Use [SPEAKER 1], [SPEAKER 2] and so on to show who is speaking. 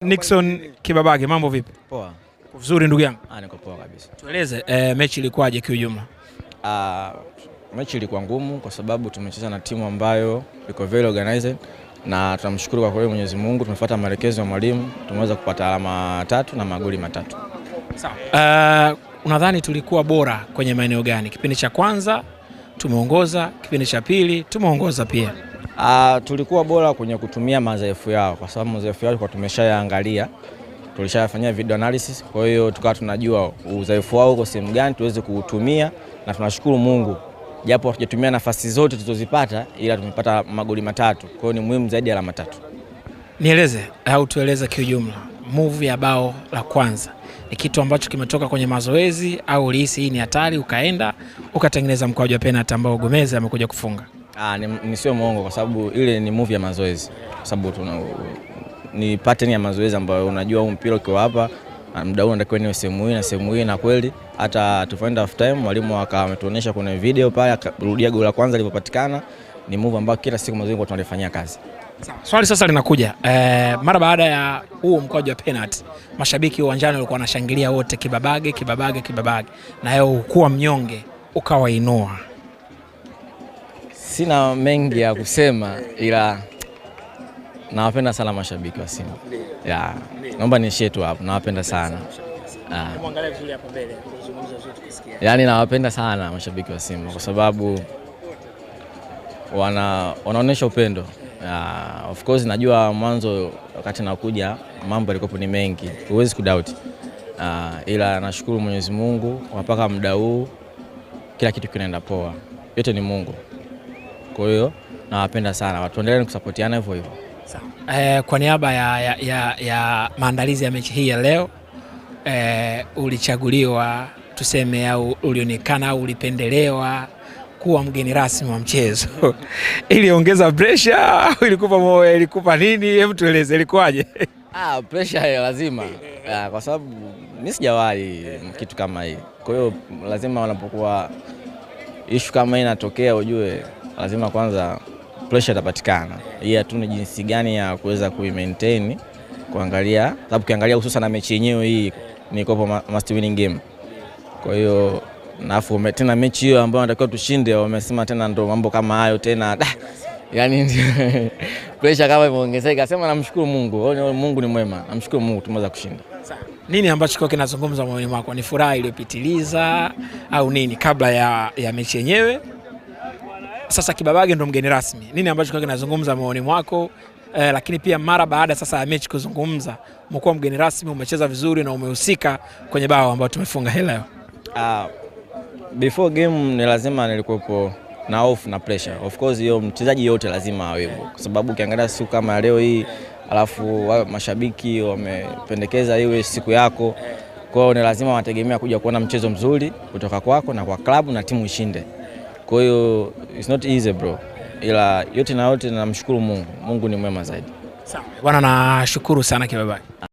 [SPEAKER 1] Nixon Kibabage, mambo vipi?
[SPEAKER 2] Poa.
[SPEAKER 1] Vizuri ndugu yangu.
[SPEAKER 2] Niko poa kabisa.
[SPEAKER 1] Tueleze mechi ilikuwaje kwa ujumla?
[SPEAKER 2] Mechi ilikuwa ngumu kwa sababu tumecheza na timu ambayo iko very organized na tunamshukuru kwa kweli Mwenyezi Mungu, tumefuata maelekezo ya mwalimu, tumeweza kupata alama 3 na magoli 3.
[SPEAKER 1] Sawa. Unadhani tulikuwa bora kwenye maeneo gani? Kipindi cha kwanza tumeongoza, kipindi cha pili tumeongoza pia.
[SPEAKER 2] Tulikuwa bora kwenye kutumia madhaifu yao kwa sababu madhaifu yao tulikuwa tumeshayaangalia. Tulishafanyia video analysis, kwa hiyo tukawa tunajua udhaifu wao uko sehemu gani tuweze kuutumia, na tunashukuru Mungu japo hatujatumia nafasi zote tulizozipata ila tumepata magoli 3. Kwa hiyo ni muhimu zaidi alama 3.
[SPEAKER 1] Nieleze au tueleze kwa ujumla move ya bao la kwanza ni kitu ambacho kimetoka kwenye mazoezi au ulihisi hii ni hatari ukaenda ukatengeneza mkwaju wa penalty ambao Gomez amekuja kufunga?
[SPEAKER 2] Ni sio muongo kwa sababu ile ni move ya mazoezi, kwa sababu ni pattern ya mazoezi ambayo unajua huu mpira ukiwa hapa muda huu unatakiwa niwe sehemu hii na sehemu hii, na kweli hata tufaenda half time mwalimu akatuonyesha kwenye video pale akarudia goli la kwanza lilipopatikana. Ni move ambayo kila siku mazoezi kwa tunalifanyia kazi.
[SPEAKER 1] Swali sasa linakuja, mara baada ya huu mkwaju wa penalty mashabiki uwanjani walikuwa wanashangilia wote Kibabage Kibabage Kibabage, na yeye ukuwa mnyonge ukawainua.
[SPEAKER 2] Sina mengi ya kusema ila nawapenda sana mashabiki wa Simba. Naomba niishie tu hapo, nawapenda sana.
[SPEAKER 1] Muangalie vizuri hapo mbele, kuzungumza vizuri tukisikia.
[SPEAKER 2] Yaani nawapenda sana mashabiki wa Simba kwa sababu wanaonesha upendo. Of course najua mwanzo wakati nakuja mambo yalikuwa ni mengi, huwezi kudoubt. Ila nashukuru Mwenyezi Mungu mpaka muda huu kila kitu kinaenda poa. Yote ni Mungu. Kwa hiyo nawapenda sana. Watu endelee kusupportiana hivyo hivyo.
[SPEAKER 1] Kwa niaba ya maandalizi ya mechi hii ya leo, ulichaguliwa tuseme au ulionekana au ulipendelewa kuwa mgeni rasmi wa mchezo iliongeza pressure au ilikupa nini? Hebu tueleze ilikuwaje?
[SPEAKER 2] Pressure lazima. Kwa sababu mimi sijawahi kitu kama hii. Kwa hiyo lazima wanapokuwa issue kama hii inatokea ujue lazima kwanza pressure itapatikana. Hii tu ni jinsi gani ya kuweza kuimaintain, kuangalia sababu kiangalia hususan na mechi yenyewe hii ni Copa must winning game. Kwa hiyo nafu tena mechi hiyo ambayo natakiwa tushinde, wamesema tena ndo mambo kama hayo tena. Yaani pressure kama imeongezeka. Sema namshukuru Mungu. Mungu ni mwema. Namshukuru Mungu tumeweza kushinda.
[SPEAKER 1] Nini ambacho kwa kinazungumza moyoni mwako? Ni furaha iliyopitiliza au nini kabla ya mechi yenyewe? Sasa Kibabage ndo mgeni rasmi. Nini ambacho kwa kinazungumza moyoni mwako? Lakini pia mara baada sasa ya mechi kuzungumza, umekuwa mgeni rasmi, umecheza vizuri na umehusika kwenye bao ambao tumefunga leo.
[SPEAKER 2] Before game ni lazima nilikuwepo na off na pressure. Of course hiyo mchezaji yote lazima awepo kwa sababu ukiangalia siku kama leo hii alafu mashabiki wamependekeza iwe siku yako. Kwa hiyo ni lazima wategemea kuja kuona mchezo mzuri kutoka kwako na kwa klabu na timu ishinde. Kwa hiyo it's not easy bro. Ila yote na yote namshukuru Mungu. Mungu ni mwema zaidi.
[SPEAKER 1] Sawa. Bwana nashukuru sana Kibabage.